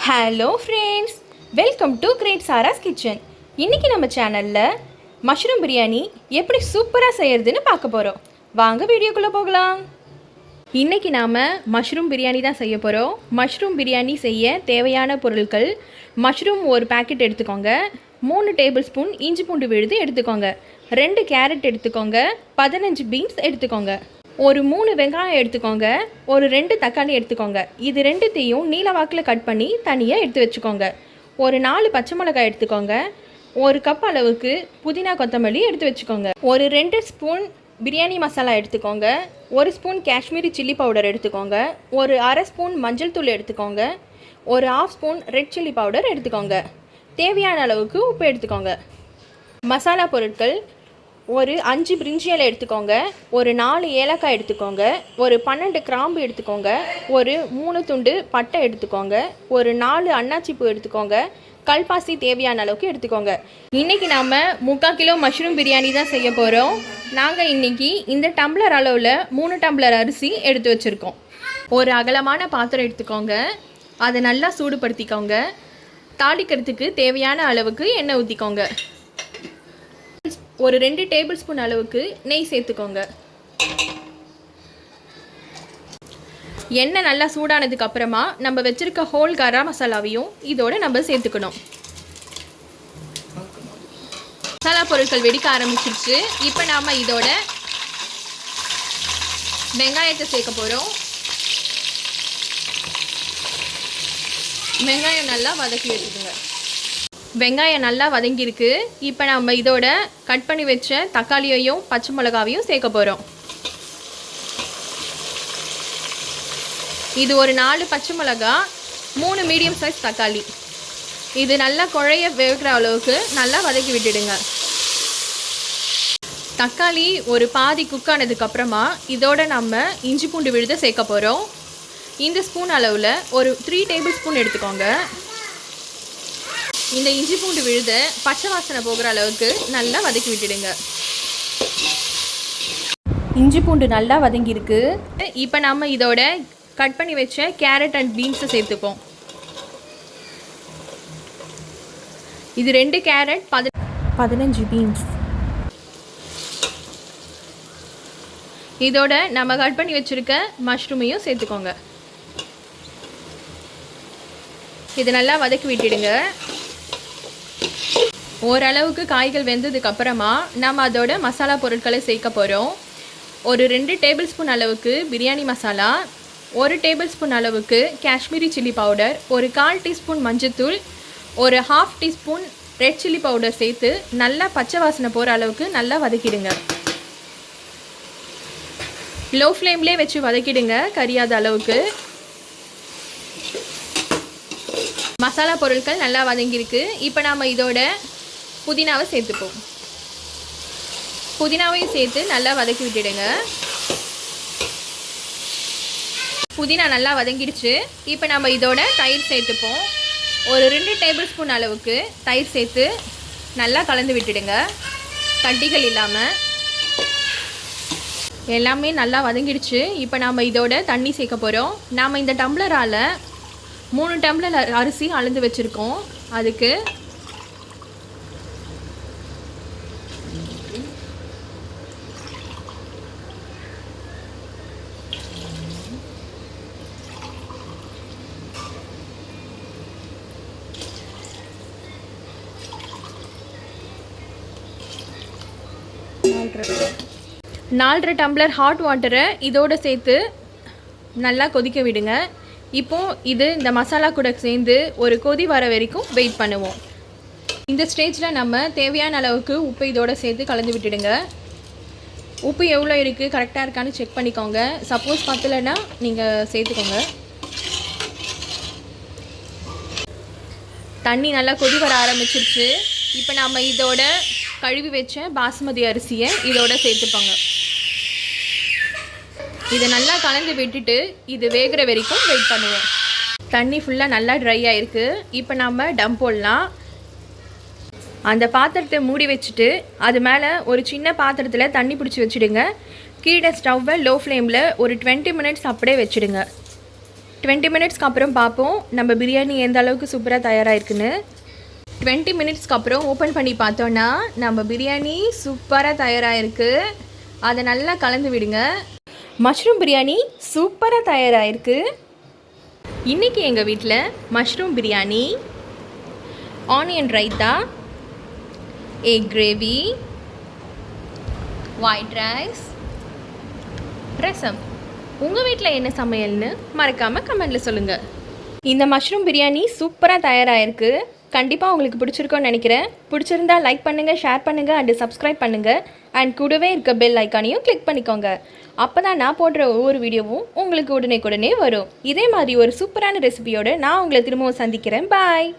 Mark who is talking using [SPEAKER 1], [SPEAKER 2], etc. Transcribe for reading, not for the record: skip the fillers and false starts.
[SPEAKER 1] Hello friends, welcome to great Sara's kitchen. இன்றைக்கி நம்ம சேனலில் மஷ்ரூம் பிரியாணி எப்படி சூப்பராக செய்கிறதுன்னு பார்க்க போகிறோம். வாங்க வீடியோக்குள்ளே போகலாம். இன்றைக்கி நாம் மஷ்ரூம் பிரியாணி தான் செய்ய போகிறோம். மஷ்ரூம் பிரியாணி செய்ய தேவையான பொருட்கள்: மஷ்ரூம் ஒரு பேக்கெட் எடுத்துக்கோங்க, 3 டேபிள் ஸ்பூன் இஞ்சி பூண்டு விழுது எடுத்துக்கோங்க, 2 கேரட் எடுத்துக்கோங்க, 15 பீன்ஸ் எடுத்துக்கோங்க, ஒரு 3 வெங்காயம் எடுத்துக்கோங்க, ஒரு 2 தக்காளி எடுத்துக்கோங்க. இது ரெண்டுத்தையும் நீல வாக்கில் கட் பண்ணி தனியாக எடுத்து வச்சுக்கோங்க. ஒரு 4 பச்சை மிளகாய் எடுத்துக்கோங்க, ஒரு கப் அளவுக்கு புதினா கொத்தமல்லி எடுத்து வச்சுக்கோங்க. ஒரு 2 ஸ்பூன் பிரியாணி மசாலா எடுத்துக்கோங்க, ஒரு ஸ்பூன் காஷ்மீரி சில்லி பவுடர் எடுத்துக்கோங்க, ஒரு அரை ஸ்பூன் மஞ்சள் தூள் எடுத்துக்கோங்க, ஒரு 1/2 ஸ்பூன் ரெட் சில்லி பவுடர் எடுத்துக்கோங்க. தேவையான அளவுக்கு உப்பு எடுத்துக்கோங்க. மசாலா பொருட்கள்: ஒரு 5 பிரிஞ்சி இலை எடுத்துக்கோங்க, ஒரு 4 ஏலக்காய் எடுத்துக்கோங்க, ஒரு 12 கிராம்பு எடுத்துக்கோங்க, ஒரு 3 துண்டு பட்டை எடுத்துக்கோங்க, ஒரு 4 அன்னாச்சி பூ எடுத்துக்கோங்க, கல்பாசி தேவையான அளவுக்கு எடுத்துக்கோங்க. இன்றைக்கி நாம் 3/4 கிலோ மஷ்ரூம் பிரியாணி தான் செய்ய போகிறோம். நாங்கள் இன்றைக்கி இந்த டம்ளர் அளவில் 3 டம்ளர் அரிசி எடுத்து வச்சுருக்கோம். ஒரு அகலமான பாத்திரம் எடுத்துக்கோங்க, அதை நல்லா சூடுபடுத்திக்கோங்க. தாளிக்கிறதுக்கு தேவையான அளவுக்கு எண்ணெய் ஊற்றிக்கோங்க. ஒரு 2 டேபிள் ஸ்பூன் அளவுக்கு நெய் சேர்த்துக்கோங்க. எண்ணெய் நல்லா சூடானதுக்கு அப்புறமா நம்ம வச்சுருக்க ஹோல் கரம் மசாலாவையும் இதோட நம்ம சேர்த்துக்கணும். மசாலா பொருட்கள் வெடிக்க ஆரம்பிச்சிருச்சு. இப்போ நாம் இதோட வெங்காயத்தை சேர்க்க போகிறோம். வெங்காயம் நல்லா வதக்கி வச்சுக்கோங்க. வெங்காயம் நல்லா வதங்கியிருக்கு. இப்போ நம்ம இதோட கட் பண்ணி வச்ச தக்காளியையும் பச்சை மிளகாவையும் சேர்க்க போகிறோம். இது ஒரு 4 பச்சை மிளகா, 3 மீடியம் சைஸ் தக்காளி. இது நல்லா குழைய வேகிற அளவுக்கு நல்லா வதக்கி விட்டுடுங்க. தக்காளி ஒரு பாதி குக் ஆனதுக்கப்புறமா இதோட நம்ம இஞ்சி பூண்டு விழுதை சேர்க்க போகிறோம். இந்த ஸ்பூன் அளவில் ஒரு 3 டேபிள் ஸ்பூன் எடுத்துக்கோங்க. இந்த இஞ்சி பூண்டு விழுத பச்சை வாசனை போகிற அளவுக்கு நல்லா வதக்கி விட்டுடுங்க. இஞ்சி பூண்டு நல்லா வதங்கியிருக்கு. இப்போ நம்ம இதோட கட் பண்ணி வச்ச கேரட் அண்ட் பீன்ஸை சேர்த்துப்போம். இது 2 கேரட், 15 பீன்ஸ். இதோட நம்ம கட் பண்ணி வச்சுருக்க மஷ்ரூமையும் சேர்த்துக்கோங்க. இது நல்லா வதக்கி விட்டுடுங்க. ஓரளவுக்கு காய்கள் வெந்ததுக்கு அப்புறமா நம்ம அதோட மசாலா பொருட்களை சேர்க்க போகிறோம். ஒரு 2 டேபிள் ஸ்பூன் அளவுக்கு பிரியாணி மசாலா, 1 டேபிள் ஸ்பூன் அளவுக்கு காஷ்மீரி சில்லி பவுடர், ஒரு 1/4 டீஸ்பூன் மஞ்சத்தூள், ஒரு 1/2 டீஸ்பூன் ரெட் சில்லி பவுடர் சேர்த்து நல்லா பச்சை வாசனை போகிற அளவுக்கு நல்லா வதக்கிடுங்க. லோ ஃப்ளேம்லேயே வச்சு வதக்கிடுங்க, கரியாத அளவுக்கு. மசாலா பொருட்கள் நல்லா வதங்கியிருக்கு. இப்போ நாம் இதோட புதினாவை சேர்த்துப்போம். புதினாவையும் சேர்த்து நல்லா வதக்கி விட்டுடுங்க. புதினா நல்லா வதங்கிடுச்சு. இப்போ நம்ம இதோட தயிர் சேர்த்துப்போம். ஒரு 2 டேபிள் ஸ்பூன் அளவுக்கு தயிர் சேர்த்து நல்லா கலந்து விட்டுடுங்க, கட்டிகள் இல்லாமல். எல்லாமே நல்லா வதங்கிடுச்சு. இப்போ நாம் இதோட தண்ணி சேர்க்க போகிறோம். நாம் இந்த டம்ளரால் 3 டம்ளர் அரிசி அளந்து வச்சுருக்கோம். அதுக்கு 4 டம்ளர் ஹாட் வாட்டரை இதோடு சேர்த்து நல்லா கொதிக்க விடுங்க. இப்போது இது இந்த மசாலா கூட சேர்ந்து ஒரு கொதி வர வரைக்கும் வெயிட் பண்ணுவோம். இந்த ஸ்டேஜில் நம்ம தேவையான அளவுக்கு உப்பு இதோடு சேர்த்து கலந்து விட்டுடுங்க. உப்பு எவ்வளோ இருக்குது, கரெக்டாக இருக்கான்னு செக் பண்ணிக்கோங்க. சப்போஸ் பத்தலைன்னா நீங்கள் சேர்த்துக்கோங்க. தண்ணி நல்லா கொதி வர ஆரம்பிச்சிருச்சு. இப்போ நம்ம இதோட கழுவி வச்ச பாசுமதி அரிசியை இதோட சேர்த்துப்பாங்க. இதை நல்லா கலந்து விட்டுட்டு இது வேகிற வரைக்கும் வெயிட் பண்ணுவோம். தண்ணி ஃபுல்லாக நல்லா ட்ரை ஆகிருக்கு. இப்போ நம்ம டம் போடலாம். அந்த பாத்திரத்தை மூடி வச்சுட்டு அது மேலே ஒரு சின்ன பாத்திரத்தில் தண்ணி பிடிச்சி வச்சுடுங்க. கீழே ஸ்டவ்வை லோ ஃப்ளேமில் ஒரு 20 மினிட்ஸ் அப்படியே வச்சுடுங்க. 20 மினிட்ஸ்க்கு அப்புறம் பார்ப்போம் நம்ம பிரியாணி எந்த அளவுக்கு சூப்பராக தயாராகிருக்குன்னு. 20 மினிட்ஸ்க்கு அப்புறம் ஓப்பன் பண்ணி பார்த்தோன்னா நம்ம பிரியாணி சூப்பராக தயாராகிருக்கு. அதை நல்லா கலந்து விடுங்க. மஷ்ரூம் பிரியாணி சூப்பராக தயாராகிருக்கு. இன்றைக்கி எங்கள் வீட்டில் mushroom biryani, onion raita, egg gravy, white rice, rasam. உங்கள் வீட்டில் என்ன சமையல்னு மறக்காமல் கமெண்டில் சொல்லுங்கள். இந்த மஷ்ரூம் பிரியாணி சூப்பராக தயாராகிருக்கு. கண்டிப்பாக உங்களுக்கு பிடிச்சிருக்கோன்னு நினைக்கிறேன். பிடிச்சிருந்தா லைக் பண்ணுங்கள், ஷேர் பண்ணுங்கள் அண்டு சப்ஸ்கிரைப் பண்ணுங்கள். அண்ட் கூடவே இருக்க பெல் ஐக்கானையும் கிளிக் பண்ணிக்கோங்க. அப்போ தான் நான் போடுற ஒவ்வொரு வீடியோவும் உங்களுக்கு உடனே வரும். இதே மாதிரி ஒரு சூப்பரான ரெசிபியோடு நான் உங்களை திரும்பவும் சந்திக்கிறேன். பாய்.